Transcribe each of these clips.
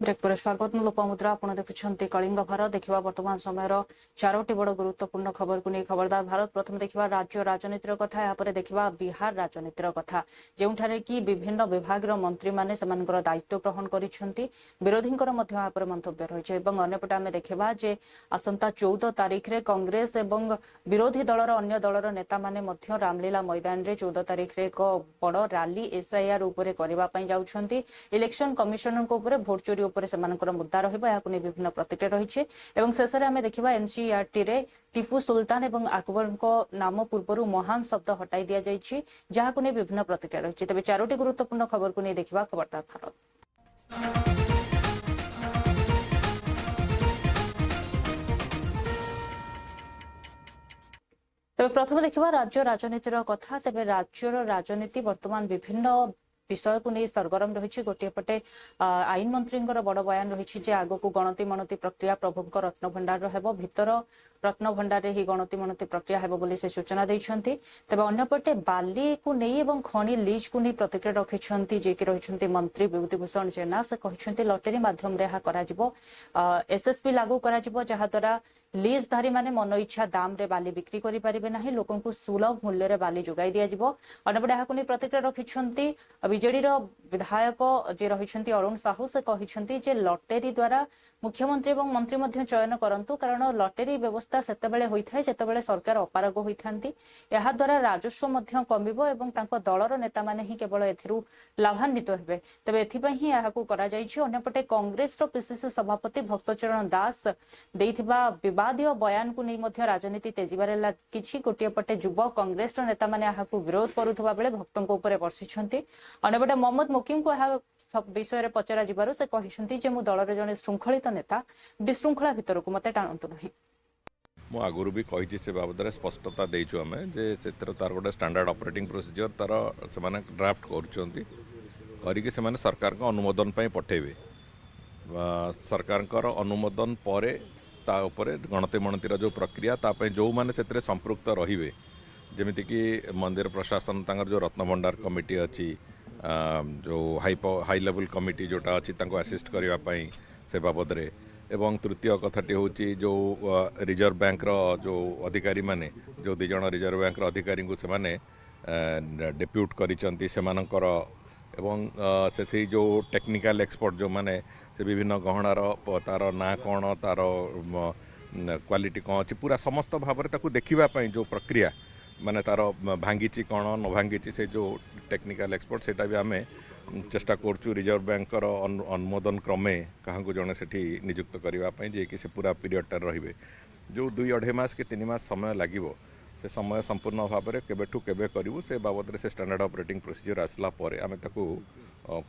Break पर स्वागत लोपामुद्रा आपड़ देखुं कलिंग भारत देखा वर्तमान समय चारोटी बड़ गुरुत्वपूर्ण खबर को नहीं खबरदार भारत प्रथम देखा राज्य राजनीतिर कथा यापर देखा बिहार राजनीतिर कथा जो कि विभिन्न विभाग मंत्री माने दायित्व ग्रहण कर विरोधी मंतव्य रही अंपटे आम देखा जे आसंता 14 तारिख में कांग्रेस और विरोधी दलर अन्य दलर नेता माने रामलीला मैदान में 14 तारिख में एक बड़ रैली एसआईआर करने जाउछंती इलेक्शन कमिशनर भोट चोरी मुद्दा रही विभिन्न प्रतिक्रिया रही शेष में आम देखा एनसीईआरटी रे टीपू सुल्तान और अकबर नाम पूर्व महान शब्द हटाई दि जाइए जहां नहीं विभिन्न प्रतिक्रिया रही तेज चारोटी गुरुत्वपूर्ण खबर को नहीं देखा खबरदार भारत। तेज प्रथम देखा राज्य राजनीतिर कथा तेज राज्यर राजनीति वर्तमान विभिन्न विषय को नहीं सरगरम रही गोटे पटे आईन मंत्री बड़ बयान रही आग को गणति मणति प्रक्रिया प्रभु रत्न भंडार भीतर रत्न भंडार ही गणति मणति प्रक्रिया है से सूचना देते तेज अंपटे बाली को नहीं खनि लीज को नहीं प्रतिक्रिया रखिंट जी कि रही मंत्री विभूतिभूषण जेना से कहते लटेरी मध्यम एसएसपी लागू जहाद्वारा लीजधारी माने मन इच्छा दाम रे बाली बिक्री करि परिबे नाही लोकन को सुलभ मूल्य रे बाली जोगाई दिया जिवो अनबडे हाकुनी प्रतिक्रिया रखिछंती बीजेडी रो विधायक जे रहिछंती अरुण साहू से कहिछंती जे लटेरी द्वारा मुख्यमंत्री एवं मंत्री मध्य चयन करंतु कारण लटेरी व्यवस्था सेतेबेले होइथाय जेतेबेले सरकार अपारग होइथांती एहा द्वारा राजस्व मध्य कमिबो एवं तांको दलर नेता माने ही केवल एथिरु लाभान्वित हेबे तबे एथिपई ही याहाकु करा जाइछि अन्यपटे कांग्रेस रो पीसीसी सभापति भक्तचरण दास देइथिबा विवादीय बयान को नहीं राजनीति तेजिबारे लागिछि गोटे पटे युव कांग्रेस नेता माने याहाकु विरोध करुथबा बेले भक्तों ऊपर बर्षिछंती अन्यपटे मोहम्मद मुकिम को यह विषय में पचरा जिबारु से कहिसंती जे मु दलर जने श्रृंखलित नेता विशृंखला भितर को मते टाणंतु नहीं मु आगुरु भी कही से बाबद स्पष्टता देचु आम जे तार गोटे स्टैंडर्ड ऑपरेटिंग प्रोसीजर तार से ड्राफ्ट कर सरकार को अनुमोदन पठेबे सरकार अनुमोदन पर गणति मणतिर जो प्रक्रिया ताप जो मैंने से संपृक्त रे जमीक मंदिर प्रशासन जो रत्न भंडार कमिटी अच्छी जो हाई लेवल कमिटी जोटा अच्छी असिस्ट करने से बाबद रे एवं तृतीय कथाटी हूँ जो रिजर्व बैंक जो अधिकारी माने जो दीज रिजर्व बैंक अधिकारी को से डेप्यूट करिसेंती सेमानकर एवं से जो टेक्निकल एक्सपर्ट जो माने से विभिन्न गहनार तार ना कौन तार क्वालिटी कौन अच्छी पूरा समस्त भाव में देखा जो प्रक्रिया माने तार भांगी कौन न भांगी से जो टेक्निकल एक्सपर्ट से भी आम चेष्टा करूँ रिजर्व बैंक अनुमोदन क्रमे क्या जड़े से नियुक्त करने जे कि से पूरा पीरियडटा रे जो 2-2.5 मास कि 3 मास समय लगे से समय संपूर्ण भाव में केबेठू केबे करूँ से बाबद से स्टैंडर्ड ऑपरेटिंग प्रोसीजर आसला आम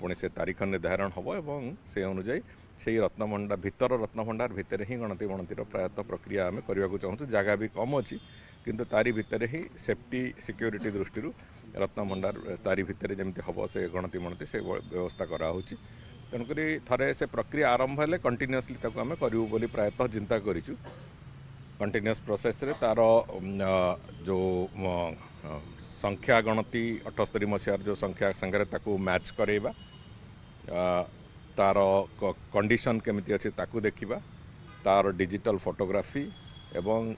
पुणी से तारीख निर्धारण हम और से अनुजाई से रत्नभंडार भीतर रत्नभंडार भितर ही गणति मणतिर प्रायतः प्रक्रिया आम करने को चाहूँ जगह भी कम अच्छी किंतु तारी भितर ही सेफ्टी सिक्योरिटी दृष्टि रत्नभंडार तारी भितर जमी हम से गणति मणति से व्यवस्था कराऊँ तेणुक थे से प्रक्रिया आरंभ है कंटिन्यूअसली आम करूँ बोली प्रायतः चिंता करूँ कंटिन्यूअस प्रोसेस रे तार जो संख्या गणति 78 मसीहार जो संख्या संगे ताकू मैच करेबा तार कंडीशन केमिति अच्छे ताकू देखिबा तार डिजिटल फोटोग्राफी एवं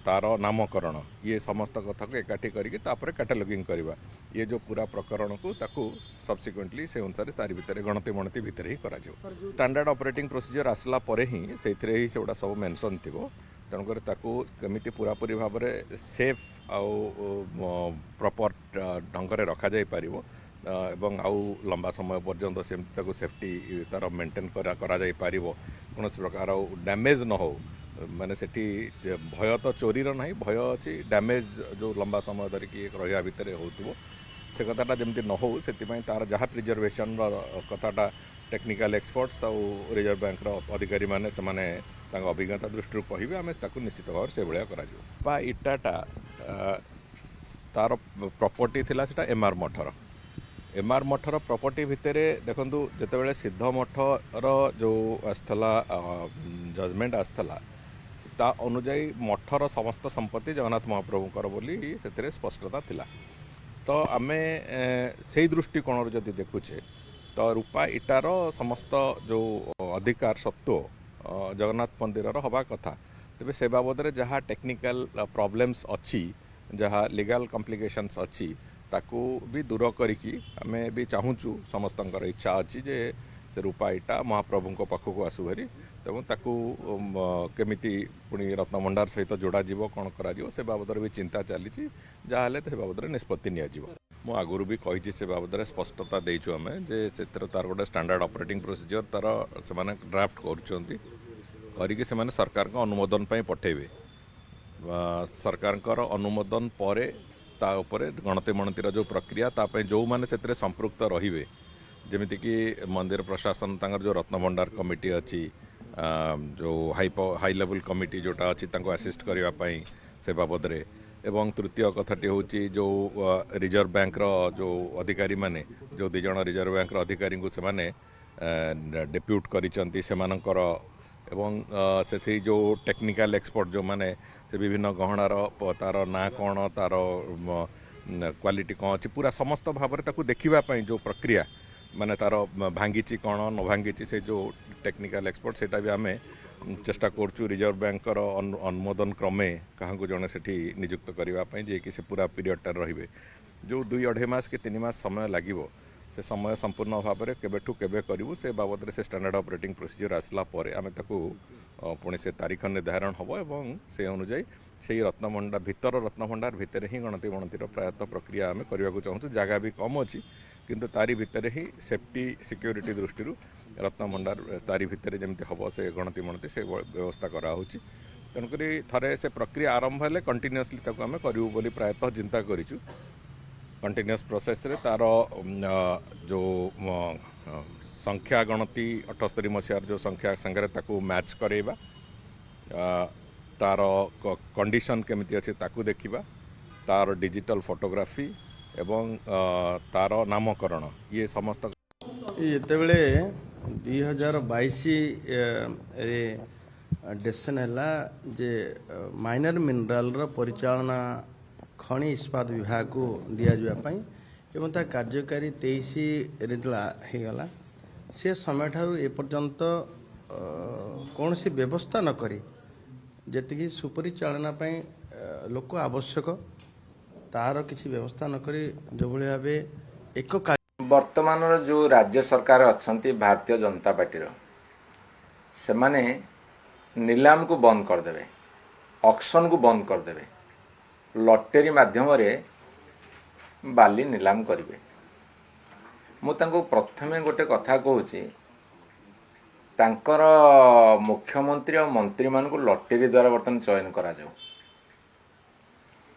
तार नामकरण ये समस्त कथा को एकाठी करके तापर कैटलॉगिंग करवा ये जो पूरा प्रकरण को ताकू सब्सिक्वेंटली से अनुसार तारी भितर गणति मणति भितर ही करा जाऊ स्टैंडर्ड ऑपरेटिंग प्रोसीजर आसला परे ही सेथिरे ही सेउडा सब मेंशन थिबो तेणुक केमिति पूरापूरी भाव में सेफ आउ प्रॉपर ढंग से रखा जाई पारिबो एवं आउ लंबा समय पर्यंत सेमती सेफ्टी तार मेंटेन करा जाई पारिबो कौन प्रकार डैमेज न हो माने सेठी भय तो चोरी ना भय अच्छी डैमेज जो लंबा समय धरिकी रहा भितर हो से कथाटा जमी न हो से तार जहाँ प्रिजर्वेशन कथाटा टेक्निकल एक्सपर्ट्स और रिजर्व बैंक अधिकारी माने से माने अभिज्ञता दृष्टि कहे आम निश्चित भाव से भाया इटाटा तार प्रॉपर्टी थिला सेटा एमआर मठर प्रॉपर्टी भितर देखु जितेबाला सिद्ध मठर जो आसला जजमेंट आसला ता अनुजाई मठर समस्त संपत्ति जगन्नाथ महाप्रभुकर बोली से स्पष्टता थिला तो आम से दृष्टिकोण जदि देखुचे तो रूपा इटार समस्त जो अधिकार सत्व जगन्नाथ मंदिर हवा कथा तेरे से बाबद में जहाँ टेक्निकल प्रॉब्लम्स अच्छी जहाँ लीगल कॉम्प्लिकेशंस अच्छी ताकू भी दूर करिकी आमे भी चाहूँ समस्तଙ୍କର इच्छा अच्छी जे से रूपा इटा महाप्रभु पाखक आसू भारी तेणु ताकू केमिति पुणी रत्नभंडार सहित जोड़ा जीव कौन करा से बाबद भी चिंता चली जहाँ से बाबद निष्पत्ति मु आगुरी भी कही से बाबद स्पष्टता देचु आम जे से तार गोटे स्टैंडर्ड ऑपरेटिंग प्रोसीजर तार से ड्राफ्ट करके से सरकार अनुमोदन पठेबे सरकार अनुमोदन पर गणति मणतिर जो प्रक्रिया ताप जो मैंने से संपृक्त रे जमीती कि मंदिर प्रशासन तांकर जो रत्नभंडार कमिटी अच्छी जो हाई लेवल कमिटी जोटा अच्छी आसिस्ट करने से बाबद रे एवं तृतीय कथाटी हूँ जो रिजर्व बैंक रो जो अधिकारी माने जो दिज रिजर्व बैंक अधिकारी को से माने डेप्यूट करिसंती सेमानकर एवं से जो टेक्निकल एक्सपर्ट जो माने से विभिन्न गहनार तार ना कौन तार क्वालिटी कौन अच्छी पूरा समस्त भाव में देखा जो प्रक्रिया माने तार भांगी कौन न भांगी से जो टेक्निकल एक्सपर्ट सेटा भी आमे चेष्टा करचु रिजर्व बैंक अनुमोदन क्रमे क्या जड़े से नियुक्त करने जे कि से पूरा पीरियडटा रे जो 2-2.5 मास कि 3 मास समय लगे से समय संपूर्ण भाव में केबेठू केबे करूँ से बाबद से स्टैंडर्ड ऑपरेटिंग प्रोसीजर आसला आम पुणी से तारीख निर्धारण हम और से अनुजाई से रत्नभंडार भितर रत्नभंडार भितर ही गणति गणतिर प्रायतः प्रक्रिया आम करने को चाहूँ जगह भी कम अच्छी किंतु तारी भितर ही सेफ्टी सिक्योरिटी दृष्टि रत्नभंडार तारी भितर जमी हम से गणति मणति से व्यवस्था कराऊँ तेणुक थे से प्रक्रिया आरंभ है कंटिन्यूअसली आम करूँ बोली प्रायतः चिंता करूँ कंटिन्यूअस प्रोसेस रे तार जो संख्या गणति 78 मसीहार जो संख्या संगे ताकू मैच करेबा तार कंडीशन केमिति अच्छे ताकू देखिबा तार डिजिटल फोटोग्राफी एवं तार नामकरण ये समस्त जितेबले 2022 रे डिसीजन है जे माइनर मिनराल परिचालना खनि इस्पात विभाग को दि जावाई एवं ता कार्यकारी 23 होगला से समय ठारू एपर्यंत कौन सी व्यवस्था न करी जी सुपरिचालना लोक आवश्यक तार किसी व्यवस्था न करी जो भाव एक वर्तमान जो राज्य सरकार अच्छा भारतीय जनता पार्टी से माने नीलाम को बंद करदे ऑक्शन को बंद करदे लॉटरी माध्यम रे बाली नीलाम करिवे मु तांको प्रथमे गोटे कथा कहूची तांकर मुख्यमंत्री और मंत्री मान को लॉटरी द्वारा बर्तमान चयन करा जाऊ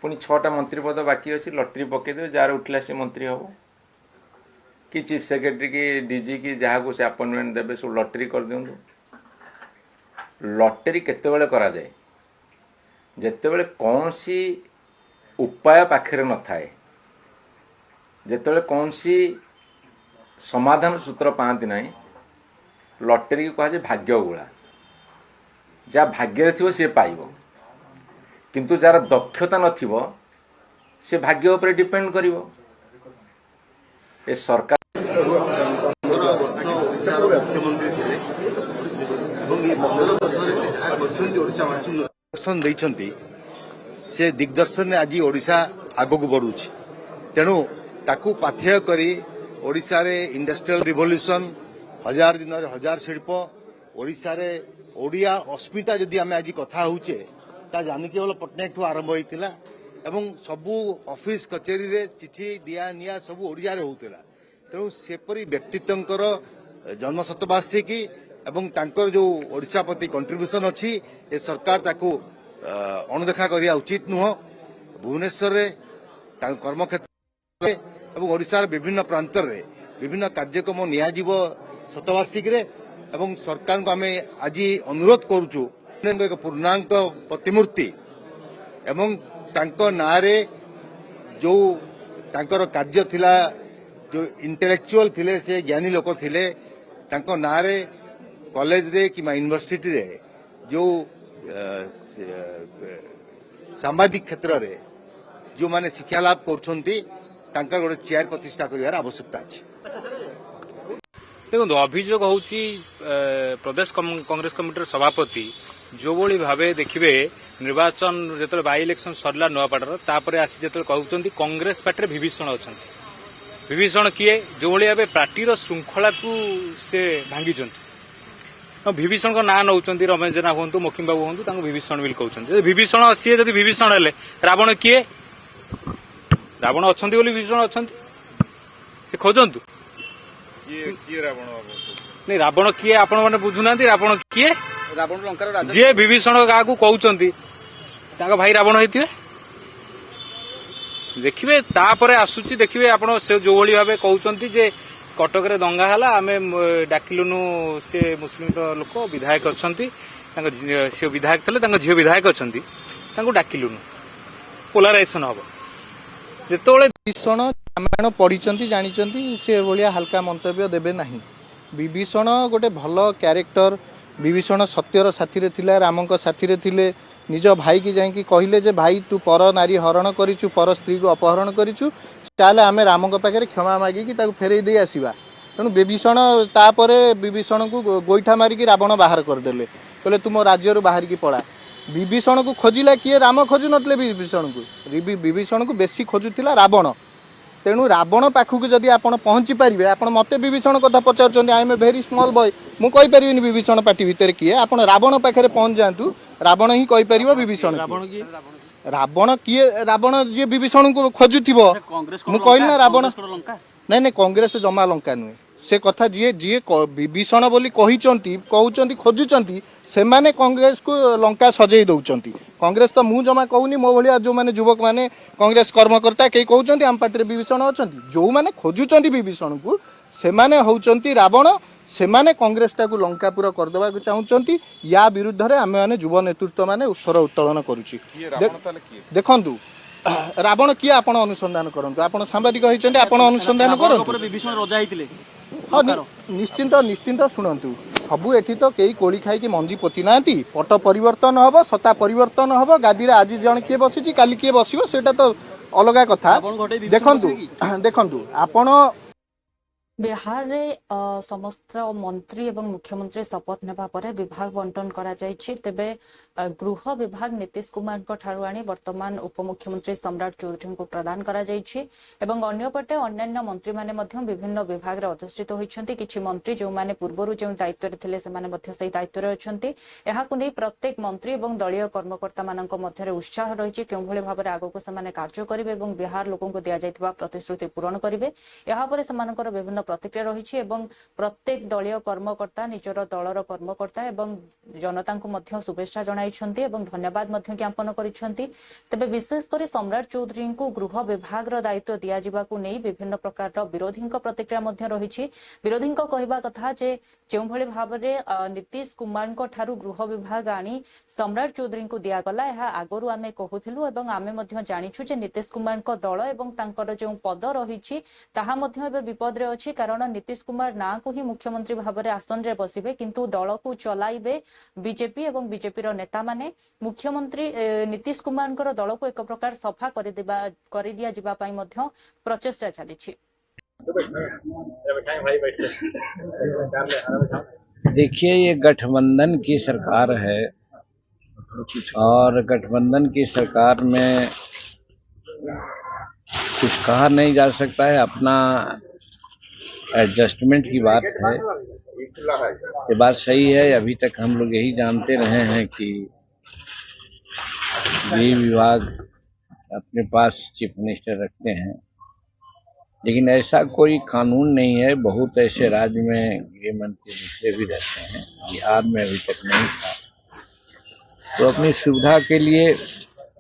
पुणी 6टा मंत्री पद बाकी अच्छी लॉटरी पकई दे जार उठला से मंत्री हम कि चीफ सेक्रेटरी की डीजी की जहाँ को से अपॉइंटमेंट देवे सब लॉटरी कर दिंतु लॉटरी केतेबेले करा जाए जेतेबेले कौन सी उपाय पाखे न थाए जेतेबेले कौन सी समाधान सूत्र पाती ना लॉटरी को कहुए भाग्य गुला जहाँ भाग्य थी सी पाइब किंतु जार दक्षता नथिबो से भाग्य उपरे डिपेंड करिवो ए सरकार दिग्दर्शन से दिग्दर्शन आज ओडिशा आगक बढ़ुଛି तेणु ताकू पाथेय करी ओडिशा रे इंडस्ट्रियल रिवोल्यूशन 1000 दिन 1000 शिल्प ओडिशा रे ओडिया अस्मिता जदि आम आज कथा होचे ता जानी केवल पटनायक ठू आरंभ होइतिला एवं सबू ऑफिस कचेरी रे चिठी दिया निया सबू ओडिया रे होउतिला तेणु सेपरी व्यक्तित्वकर जन्म शतवार्षिकी एवं तांकर जो ओडिशा प्रति कंट्रीब्यूशन अच्छी ए सरकार ताकू अणदेखा करिया उचित नुह भुवनेश्वर रे कर्मक्षेत्र एवं ओडिशार विभिन्न प्रांत रे विभिन्न कार्यक्रम नियाजिब शतवार्षिकी रे एवं सरकार को आम आज अनुरोध करुचु एक पूर्णांक प्रतिमूर्ति एवं तांको नारे जो तांकर कार्य थिला जो इंटेलेक्चुअल थिले से ज्ञानी लोक थिले तांको नारे कॉलेज रे कि यूनिवर्सिटी रे जो सामाजिक क्षेत्र रे जो माने शिक्षा लाभ करछंती तांकर गोटे चेयर प्रतिष्ठा करिवार आवश्यकता अछि। देखो अभियोग होउची प्रदेश कांग्रेस कमिटी सभापति जो भली भावे देखिए निर्वाचन जो बाई इलेक्शन सरला नुआपाटर तापर आसी जो कहते कांग्रेस पार्टी विभीषण अच्छा विभीषण किए जो भली भाव पार्टीर श्रृंखला को से भांगी विभीषण का ना नौ रमेश जेना हूँ मोकिम बाबू हूँ विभीषण बोली कहते विभीषण सी जब विभीषण हेले रावण किए रावण अच्छा विभीषण अच्छा से खोजतु नहीं रावण किए आपण मैंने बुझुना रावण किए रावण लंकार जी विभीषण क्या कहते भाई रावण होते देखिए तापर आसूची देखिए आप से जो भली भाव कहते जे कटक रे दंगा है आम डाकिलुनु सी मुस्लिम लोक विधायक अच्छा सी विधायक थे झील विधायक अच्छा डाकिलुनु पोलाराइजेशन हम जो विभीषण रामायण पढ़ी जानी से भाया हल्का मंतव्य देवे ना विभीषण गोटे भल क्यारेक्टर विभीषण सत्यर साथी थिला रामक साथी थिले निज भाई की जाइकी कहले जे भाई तू पर नारी हरण करिचु पर स्त्री को अपहरण करिचु चाले आमे रामक पाखे क्षमा मागिकी ताकू फेरई दे आसीबा तेणु विभीषण तापरे विभीषण को गोईठा मारिकी रावण बाहर करदेले कहले तुम राज्य बाहर की पड़ा विभीषण को खोजिला किए राम खोजु नतले विभीषण को बेसी खोजुथिला रावण तेणु रावण पाखक जदि आपण पहुँची पारे आप मत विभीषण कथा पचार I am a very small boy मुझे विभीषण पार्टी भितर किए आप रावण पाखे पहुँच जातु रावण ही कहीपर विभीषण रावण किए रावण जी विभीषण को खोजुव मुझे कहली ना रावण नहीं नहीं कांग्रेस जमा लंका नुहे से कथा जी जी विभीषण बोली कहते खोजुंट से माने कांग्रेस को लंका सजई दौरान कांग्रेस तो मुझ जमा कहूनी मो भाया जो मैंने युवक मैंने कांग्रेस कर्मकर्ता कई कहते आम पार्टी विभीषण अच्छा जो मैंने खोजुंट विभीषण को से माने होउचंती रावण से माने कांग्रेस टाकू लंकापुर करदेवा चाहूँगी या विरुद्ध रे आमे माने युव नेतृत्व माने स्वर उत्तोलन करुची देखंतु रावण किए आपण अनुसंधान करंतु आपण सांबादिक होइचंते आपण अनुसंधान करंतु विभीषण रजा हितले निश्चिंत निश्चिंत शुणु सबू एठी तो कई कोली खाई कि मंजी पोती नांती पट परिवर्तन हम सत्ता परिवर्तन हम गादी रे आज जण किए बसिची काली किए बसिबो सेटा तो अलगा कथा देखंतु देखंतु आपण बिहार रे समस्त मंत्री एवं मुख्यमंत्री शपथ नेबा परे विभाग बंटन करा जायछि तेबे गृह विभाग नीतीश कुमार को ठारु आनी वर्तमान उपमुख्यमंत्री सम्राट चौधरी को प्रदान करा जायछि एवं अन्यपटे अन्यान्य मंत्री माने मध्य विभिन्न विभाग रे अधिष्ठित होइछन्ति किछि मंत्री जो माने पूर्वरु जो दायित्व रे थिले से माने मध्य सही दायित्व रे अछन्ति एहा को नै प्रत्येक मंत्री एवं दलीय कर्मकर्ता मानक मध्य रे उत्साह रहिछि केउ भली भाबरे आगो को से माने कार्य करिवे एवं बिहार लोकन को दिया जायतिबा प्रतिश्रुति पूरण करिवे एहा परे समानकर विभिन्न प्रतिक्रिया रही एवं प्रत्येक दलीय कर्मकर्ता निजर दलर कर्मकर्ता एवं जनता को मध्य शुभेच्छा जणाइछन्ति एवं धन्यवाद मध्य ज्ञापन करिछन्ति तबे विशेषकर सम्राट चौधरी को गृह विभाग रो दायित्व दिया जिबा को नै विभिन्न प्रकार रो विरोधी प्रतिक्रिया मध्य रही विरोधी कहवा कथा जे जेउ भली भाबरे नीतीश कुमार को ठारू गृह विभाग आनी सम्राट चौधरी को दिया गला एहा आगरु आमे कहूथिलु एवं आमे मध्य जानिछु जे नीतीश कुमार को दल एवं तांकर जो पद रही ताहा मध्य एबे विपद रे अछि कारण नीतीश कुमार ना को ही मुख्यमंत्री भाव में आसन रे बसिबे किंतु दल को चलाइबे बीजेपी एवं बीजेपी रो नेता माने मुख्यमंत्री नीतीश कुमार को दल को एक प्रकार सफा कर दिया जिबा पई मध्य प्रचेष्टा चली। देखिए ये गठबंधन की सरकार है और गठबंधन की सरकार में कुछ कहा नहीं जा सकता है, अपना एडजस्टमेंट की बात है। ये बात सही है, अभी तक हम लोग यही जानते रहे हैं कि ये विभाग अपने पास चीफ मिनिस्टर रखते हैं, लेकिन ऐसा कोई कानून नहीं है। बहुत ऐसे राज्य में गृह मंत्री दूसरे भी रहते हैं, बिहार में अभी तक नहीं था। तो अपनी सुविधा के लिए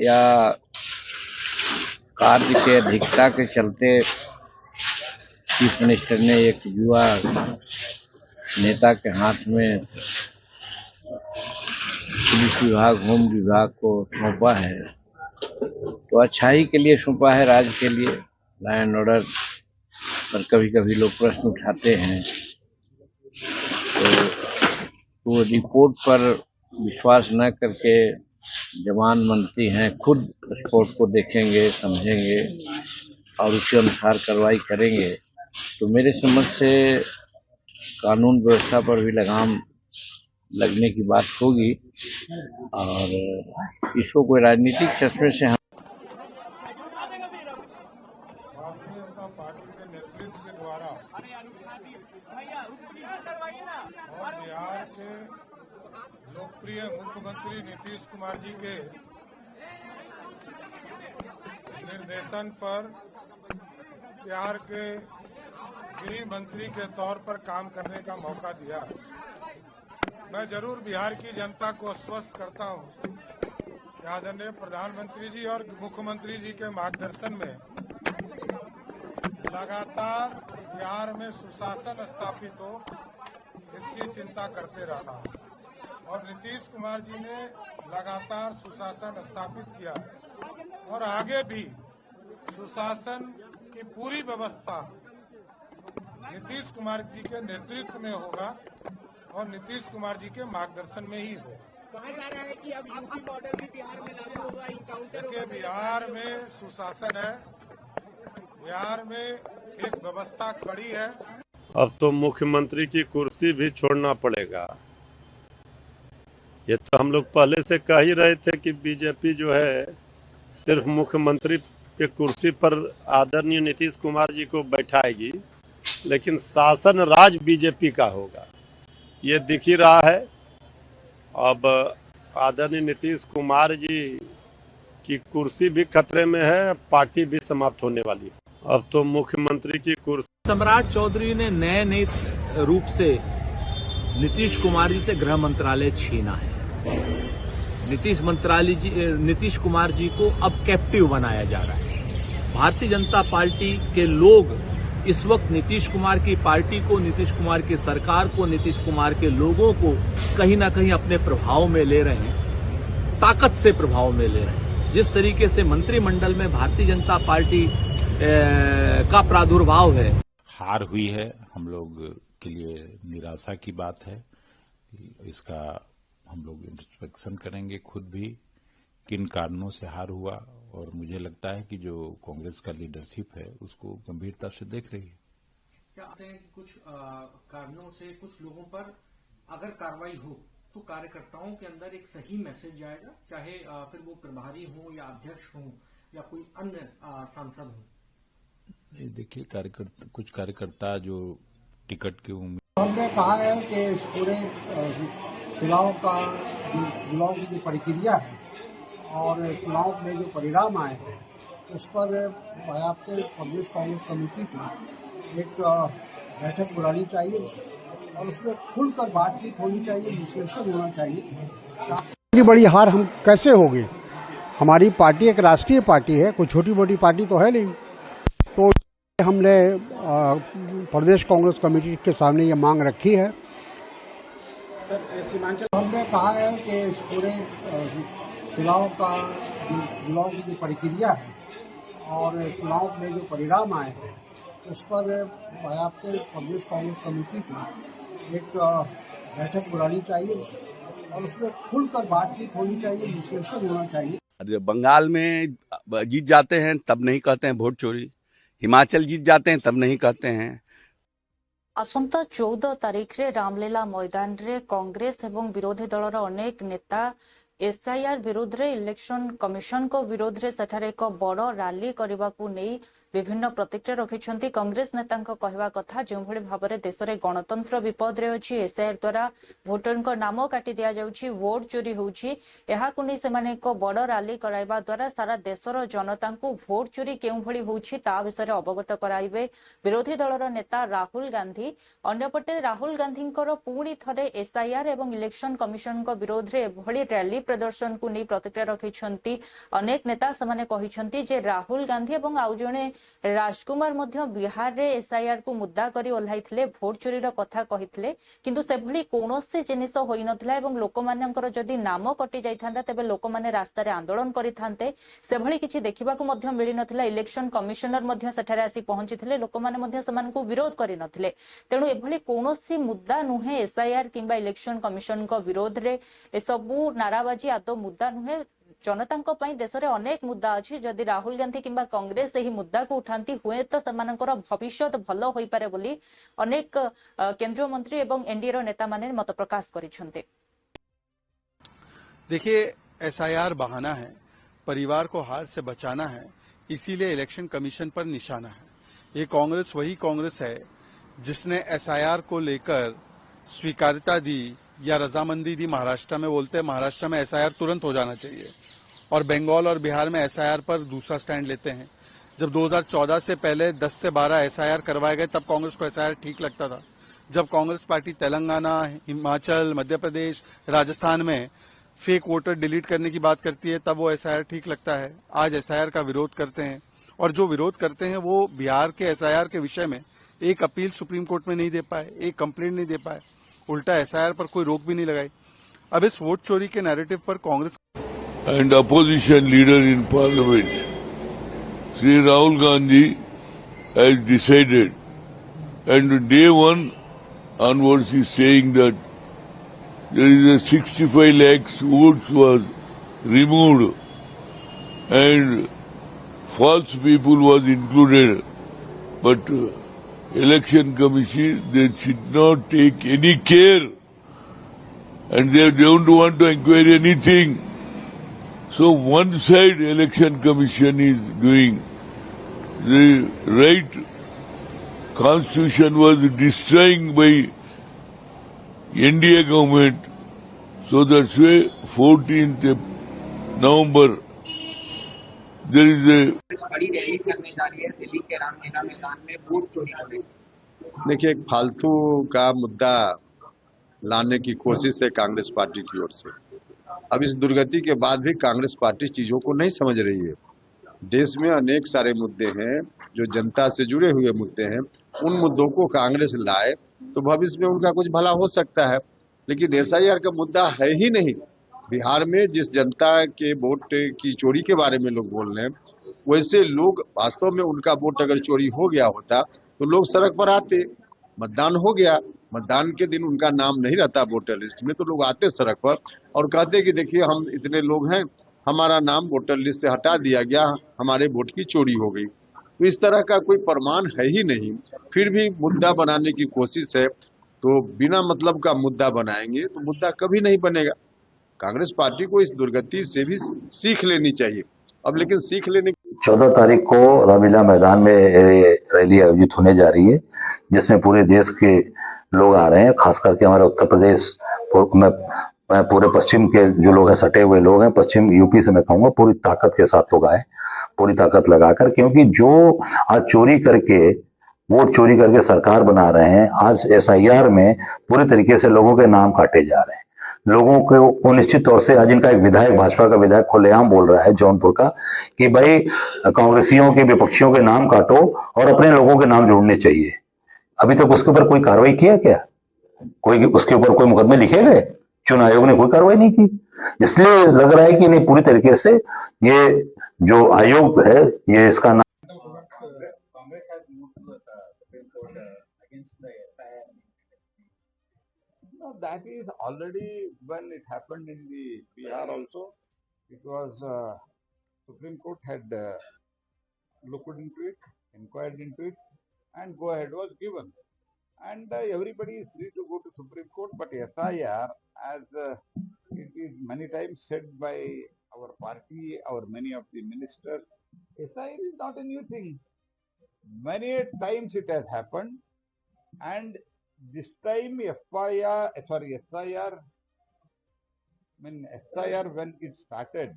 या कार्य के अधिकता के चलते चीफ मिनिस्टर ने एक युवा नेता के हाथ में पुलिस विभाग होम विभाग को सौंपा है। तो अच्छाई के लिए सौंपा है, राज्य के लिए। लॉ एंड ऑर्डर पर कभी कभी लोग प्रश्न उठाते हैं, तो रिपोर्ट पर विश्वास न करके जवान मंत्री हैं, खुद रिपोर्ट को देखेंगे, समझेंगे और उसी अनुसार कार्रवाई करेंगे। तो मेरे समझ से कानून व्यवस्था पर भी लगाम लगने की बात होगी और इसको कोई राजनीतिक चश्मे से हम भारतीय जनता पार्टी के नेतृत्व के द्वारा और बिहार के लोकप्रिय मुख्यमंत्री नीतीश कुमार जी के निर्देशन पर बिहार के गृह मंत्री के तौर पर काम करने का मौका दिया। मैं जरूर बिहार की जनता को आश्वस्त करता हूं कि आदरणीय प्रधानमंत्री जी और मुख्यमंत्री जी के मार्गदर्शन में लगातार बिहार में सुशासन स्थापित हो, इसकी चिंता करते रहना और नीतीश कुमार जी ने लगातार सुशासन स्थापित किया और आगे भी सुशासन की पूरी व्यवस्था नीतीश कुमार जी के नेतृत्व में होगा और नीतीश कुमार जी के मार्गदर्शन में ही होगा। कहा जा रहा है कि अब यूपी मॉडल भी बिहार में लागू होगा, इनकाउंटर देखिए, बिहार में सुशासन है, बिहार में एक व्यवस्था खड़ी है। अब तो मुख्यमंत्री की कुर्सी भी छोड़ना पड़ेगा। ये तो हम लोग पहले से कह ही रहे थे कि बीजेपी जो है सिर्फ मुख्यमंत्री के कुर्सी पर आदरणीय नीतीश कुमार जी को बैठाएगी, लेकिन शासन राज बीजेपी का होगा, ये दिख ही रहा है। अब आदरणीय नीतीश कुमार जी की कुर्सी भी खतरे में है, पार्टी भी समाप्त होने वाली है। अब तो मुख्यमंत्री की कुर्सी सम्राट चौधरी ने नए रूप से नीतीश कुमार जी से गृह मंत्रालय छीना है। नीतीश कुमार जी को अब कैप्टिव बनाया जा रहा है। भारतीय जनता पार्टी के लोग इस वक्त नीतीश कुमार की पार्टी को, नीतीश कुमार की सरकार को, नीतीश कुमार के लोगों को कहीं ना कहीं अपने प्रभाव में ले रहे हैं, ताकत से प्रभाव में ले रहे हैं। जिस तरीके से मंत्रिमंडल में भारतीय जनता पार्टी का प्रादुर्भाव है, हार हुई है, हम लोग के लिए निराशा की बात है। इसका हम लोग इंस्पेक्शन करेंगे खुद भी, किन कारणों से हार हुआ, और मुझे लगता है कि जो कांग्रेस का लीडरशिप है उसको गंभीरता से देख रही है। क्या आते हैं कि कुछ कारणों से कुछ लोगों पर अगर कार्रवाई हो तो कार्यकर्ताओं के अंदर एक सही मैसेज जाएगा, चाहे फिर वो प्रभारी हो या अध्यक्ष हो या कोई अन्य सांसद हो। देखिए, कुछ कार्यकर्ता जो टिकट के उम्मीद, हमने कहा है कि इस पूरे चुनाव की जो प्रक्रिया है और चुनाव में जो परिणाम आए हैं उस पर आपको प्रदेश कांग्रेस कमेटी की एक बैठक बुलानी चाहिए और उसमें खुलकर बातचीत होनी चाहिए, विश्लेषण होना चाहिए। इतनी बड़ी हार हम कैसे होगी? हमारी पार्टी एक राष्ट्रीय पार्टी है, कोई छोटी मोटी पार्टी तो है नहीं। तो हमने प्रदेश कांग्रेस कमेटी के सामने ये मांग रखी है। सर, सीमांचल हमने कहा है कि इस पूरे चुनाव की जो प्रक्रिया है और चुनाव में जो परिणाम आए हैं उस पर आपको प्रदेश कांग्रेस कमेटी की एक बैठक बुलानी चाहिए और उसमें खुलकर बातचीत होनी चाहिए, विश्लेषण होना चाहिए। बंगाल में जीत जाते हैं तब नहीं कहते हैं वोट चोरी, हिमाचल जीत जाते हैं तब नहीं कहते हैं। आसंता 14 तारीख रे रामलीला मैदान रे कांग्रेस एवं विरोधी दलर अनेक नेता एसआईआर विरोध रे इलेक्शन कमिशन को विरोध रे सेठारे एक बड़ रैली करने को नहीं विभिन्न प्रतिक्रिया रखिछंती। कांग्रेस नेतांको कहवा कथा जो भली भाबरे देश रे गणतंत्र विपद रे अछि, एसआईआर द्वारा भोटरको नाम काटी दिया जाउछि, वोट चोरी होउछि, एहाकु नै सेमाने एक बड़ रैली कराइबा द्वारा सारा देशर जनतांको वोट चोरी केउ भली होउछि ता विषय रे अवगत कराइबे विरोधी दलर नेता राहुल गांधी। अन्यपटे राहुल गांधींकर पुणी थरे एसआईआर एवं इलेक्शन कमिशन को विरोध रे भली रैली प्रदर्शन को नै प्रतिक्रिया रखिछंती। अनेक नेता सेमाने कहिछंती जे राहुल गांधी एवं आउ जणे राजकुमार मध्य बिहार रे एसआईआर को मुद्दा करी ओल्हाइथिले, भोट चोरीर कथा कहिथिले, किंतु से भली कोनोसी जिनिस होई नथिला एवं लोकमाननकर जदि नाम कटि जाइथांता तेबे लोकमाने रास्ता रे आंदोलन करिथांते, से भली किछि देखिबाकू मध्य मिलि नथिला। इलेक्शन कमिशनर मध्य सेठारे आसी पहुंचिथिले, लोकमाने मध्य समानकू विरोध करि नथिले। तेणु एभली कोनोसी मुद्दा नुहे एसआईआर किंबा इलेक्शन कमिशन को विरोध रे ए सबु नाराबाजी आदो मुद्दा नुहे। जनता देश में अनेक मुद्दा अच्छी जदि राहुल गांधी किंबा कांग्रेस यही मुद्दा को उठाती हुए तो सेमानकर भविष्य भल हो पारे बोली अनेक केंद्रीय मंत्री एवं एनडीए नेता माने मत प्रकाश करिसेंते। देखिए, एसआईआर बहाना है, परिवार को हार से बचाना है, इसीलिए इलेक्शन कमीशन पर निशाना है। ये कांग्रेस वही कांग्रेस है जिसने एसआईआर को लेकर स्वीकार्यता दी या रजामंदी दी। महाराष्ट्र में बोलते हैं महाराष्ट्र में एसआईआर तुरंत हो जाना चाहिए, और बंगाल और बिहार में एसआईआर पर दूसरा स्टैंड लेते हैं। जब 2014 से पहले 10 से 12 एसआईआर करवाए गए तब कांग्रेस को एसआईआर ठीक लगता था। जब कांग्रेस पार्टी तेलंगाना, हिमाचल, मध्य प्रदेश, राजस्थान में फेक वोटर डिलीट करने की बात करती है तब वो एसआईआर ठीक लगता है। आज एसआईआर का विरोध करते हैं, और जो विरोध करते हैं वो बिहार के एसआईआर के विषय में एक अपील सुप्रीम कोर्ट में नहीं दे पाए, एक कंप्लेंट नहीं दे पाए, उल्टा एसआईआर पर कोई रोक भी नहीं लगाई। अब इस वोट चोरी के नैरेटिव पर Congress and opposition leader in parliament Shri Rahul Gandhi has decided and day one onwards he is saying that there is a 65 lakhs votes was removed and false people was included, but election commission they should not take any care and they don't want to inquire anything. So one side election commission is doing, the right constitution was destroying by NDA government. So that's why 14th November there is a बड़ी rally करने जा रही है दिल्ली के रामलीला मैदान में vote चोरी को लेकर। देखिए, एक फालतू का मुद्दा लाने की कोशिश है कांग्रेस पार्टी की ओर से। अब इस दुर्गति के बाद भी कांग्रेस पार्टी चीजों को नहीं समझ रही है। देश में अनेक सारे मुद्दे हैं जो जनता से जुड़े हुए मुद्दे हैं, उन मुद्दों को कांग्रेस लाए तो भविष्य में उनका कुछ भला हो सकता है, लेकिन एसआईआर का मुद्दा है ही नहीं। बिहार में जिस जनता के वोट की चोरी के बारे में लोग बोल रहे हैं, वैसे लोग वास्तव में उनका वोट अगर चोरी हो गया होता तो लोग सड़क पर आते, मतदान हो गया, मतदान के दिन उनका नाम नहीं रहता वोटर लिस्ट में तो लोग आते सड़क पर और कहते कि देखिए हम इतने लोग हैं, हमारा नाम वोटर लिस्ट से हटा दिया गया, हमारे वोट की चोरी हो गई। तो इस तरह का कोई प्रमाण है ही नहीं, फिर भी मुद्दा बनाने की कोशिश है। तो बिना मतलब का मुद्दा बनाएंगे तो मुद्दा कभी नहीं बनेगा। कांग्रेस पार्टी को इस दुर्गति से भी सीख लेनी चाहिए। अब लेकिन सीख लेने 14 तारीख को रामलीला मैदान में रैली आयोजित होने जा रही है, जिसमें पूरे देश के लोग आ रहे हैं, खास करके हमारे उत्तर प्रदेश में पूरे पश्चिम के जो लोग हैं, सटे हुए लोग हैं, पश्चिम यूपी से मैं कहूंगा पूरी ताकत के साथ लोग आए, पूरी ताकत लगाकर, क्योंकि जो आज वोट चोरी करके सरकार बना रहे हैं, आज एसआईआर में पूरी तरीके से लोगों के नाम काटे जा रहे हैं। लोगों को निश्चित तौर से आज इनका एक विधायक, भाजपा का विधायक खुलेआम बोल रहा है जौनपुर का कि भाई कांग्रेसियों के, विपक्षियों के नाम काटो और अपने लोगों के नाम जोड़ने चाहिए। अभी तक उसके ऊपर कोई कार्रवाई किया क्या? कोई उसके ऊपर कोई मुकदमे लिखे गए? चुनाव आयोग ने कोई कार्रवाई नहीं की। इसलिए लग रहा है कि नहीं, पूरी तरीके से ये जो आयोग है ये इसका No, that is already when it happened in the Bihar also. It was Supreme Court had looked into it, inquired into it, and go ahead was given. And everybody is free to go to Supreme Court, but SIR, as it is many times said by our party or many of the ministers, SIR is not a new thing. Many times it has happened, and this time SIR when it started,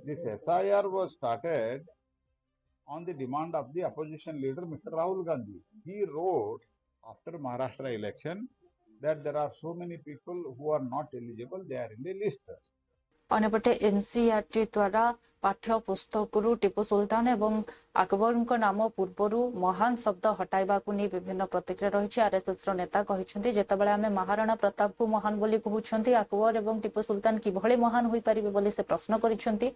this SIR was started on the demand of the opposition leader, Mr. Rahul Gandhi. He wrote after Maharashtra election that there are so many people who are not eligible, they are in the list. अन्यपटे NCERT द्वारा पाठ्य पुस्तकरू टीपू सुल्तान एवं अकबर नाम पूर्वरु महान शब्द हटाइबा को नहीं विभिन्न प्रतिक्रिया रही। आरएसएस नेता कहते जितेबाला आम महाराणा प्रताप को महान बोली कहते अकबर एवं टीपू सुल्तान किभली महान हो पारे बोली से प्रश्न करिसेंती।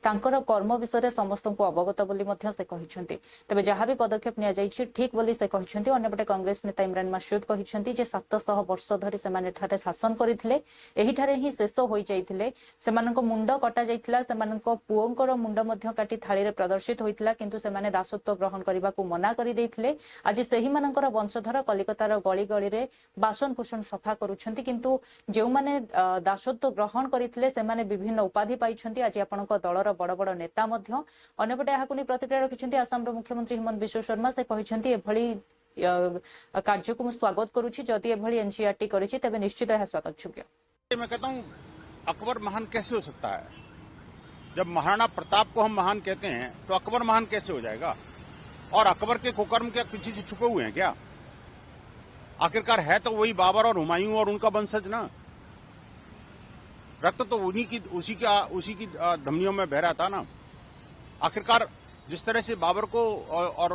तांकर कर्म विषय समस्त को अवगत बोली मध्य से कहते। तेबे जहाँ भी पदक्षेप निया जाइछि ठीक बोली से कहते। अन्यपटे कांग्रेस नेता इमरान मासूद कहते जे 700 वर्ष धरी सेमाने ठारे शासन करथिले एही ठारे ही शेष होई जाइथिले। सेमानक मुंड कटा जाइथिला सेमानक पुओंकर मुंड मध्य काटी थाली रे प्रदर्शित होइथिला किंतु सेमाने दासत्व ग्रहण करबा को मना करि दैथिले। आज सेही मानकर वंशधर कलिकतार गली गली रे बासन कुसन सफा करूछंती किंतु जेउ माने दासत्व ग्रहण करिथिले सेमाने विभिन्न उपाधि पाइछंती। आज आपनक दलर बड़ बड़ नेता मध्य अन्यपटे एहाकु नि प्रतिक्रिया रखिछंती। आसाम रो मुख्यमंत्री हिमंत बिश्व शर्मा से कहिछंती एभली कार्य को स्वागत करुछि। जदि एभली एनसीईआरटी करिछि तबे निश्चित है स्वागत योग्य। मैं कहता हूं अकबर महान कैसे हो सकता है? जब महाराणा प्रताप को हम महान कहते हैं तो अकबर महान कैसे हो जाएगा? और अकबर के कुकर्म क्या किसी से छुपे हुए हैं क्या? आखिरकार है तो वही बाबर और हुमायूं और उनका वंशज ना। रक्त तो उसी की धमनियों में बह रहा था ना। आखिरकार जिस तरह से बाबर को और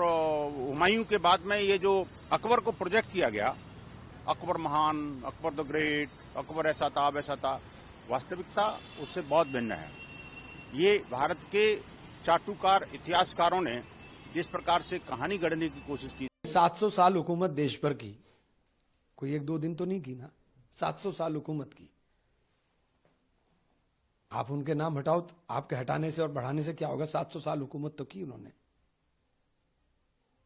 हुमायूं के बाद में ये जो अकबर को प्रोजेक्ट किया गया, अकबर महान, अकबर द ग्रेट, अकबर ऐसा था वैसा था, वास्तविकता उससे बहुत भिन्न है। ये भारत के चाटुकार इतिहासकारों ने जिस प्रकार से कहानी गढ़ने की कोशिश की, 700 साल हुकूमत देश पर की, कोई एक दो दिन तो नहीं की ना, 700 साल हुकूमत की। आप उनके नाम हटाओ तो आपके हटाने से और बढ़ाने से क्या होगा? 700 साल हुकूमत तो की उन्होंने।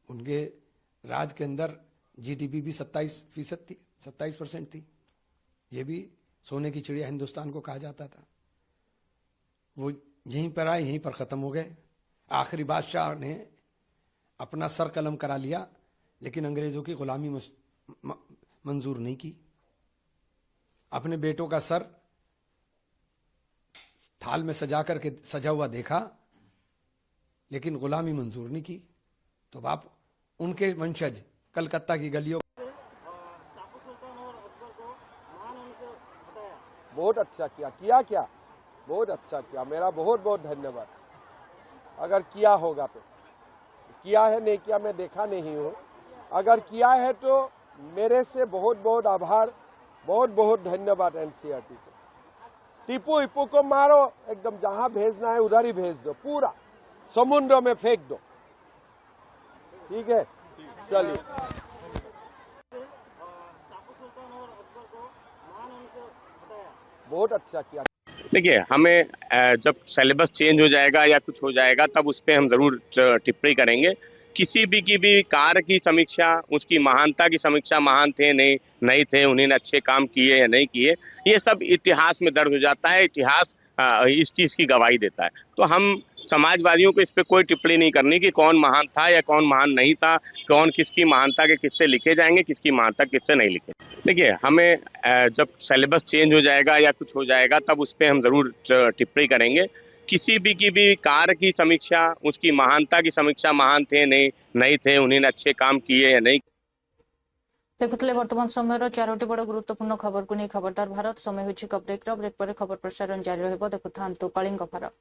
उनके राज के अंदर जीडीपी भी 27% थी, 27% थी। ये भी सोने की चिड़िया हिंदुस्तान को कहा जाता था। वो यहीं पर आए, यहीं पर खत्म हो गए। आखिरी बादशाह ने अपना सर कलम करा लिया लेकिन अंग्रेजों की गुलामी मंजूर नहीं की। अपने बेटों का सर थाल में सजा करके सजा हुआ देखा लेकिन गुलामी मंजूर नहीं की। तो आप उनके वंशज कलकत्ता की गलियों बहुत अच्छा किया क्या बहुत अच्छा किया। मेरा बहुत बहुत धन्यवाद। अगर किया होगा तो किया है, नहीं किया मैं देखा नहीं हूँ। अगर किया है तो मेरे से बहुत बहुत आभार, बहुत बहुत धन्यवाद एनसीईआरटी को। टीपू इप्पू को मारो, एकदम जहां भेजना है उधर ही भेज दो, पूरा समुद्र में फेंक दो। ठीक है, चलिए। बहुत अच्छा किया। देखिए, हमें जब सिलेबस चेंज हो जाएगा या कुछ हो जाएगा तब उस पर हम जरूर टिप्पणी करेंगे। किसी भी की भी कार्य की समीक्षा, उसकी महानता की समीक्षा, महान थे नहीं थे, उन्होंने अच्छे काम किए या नहीं किए, ये सब इतिहास में दर्ज हो जाता है। इतिहास इस चीज की गवाही देता है। तो हम समाजवादियों को इस पे कोई टिप्पणी नहीं करनी कि कौन महान था या कौन महान नहीं था, कौन किसकी महानता के किस्से लिखे जाएंगे, किसकी महानता किस्से नहीं लिखे। देखिए, हमें जब सिलेबस चेंज हो जाएगा या कुछ हो जाएगा तब उस पर हम जरूर टिप्पणी करेंगे। किसी भी की भी कार्य की समीक्षा, उसकी महानता की समीक्षा, महान थे नहीं थे, उन्होंने अच्छे काम किए या नहीं। देखुले वर्तमान समय 4टी बड़ गुरुत्वपूर्ण खबर को नहीं खबरदार भारत। समय होछि ब्रेक पर खबर प्रसारण जारी रहइबो। देखुथांतु कलिंग भारत।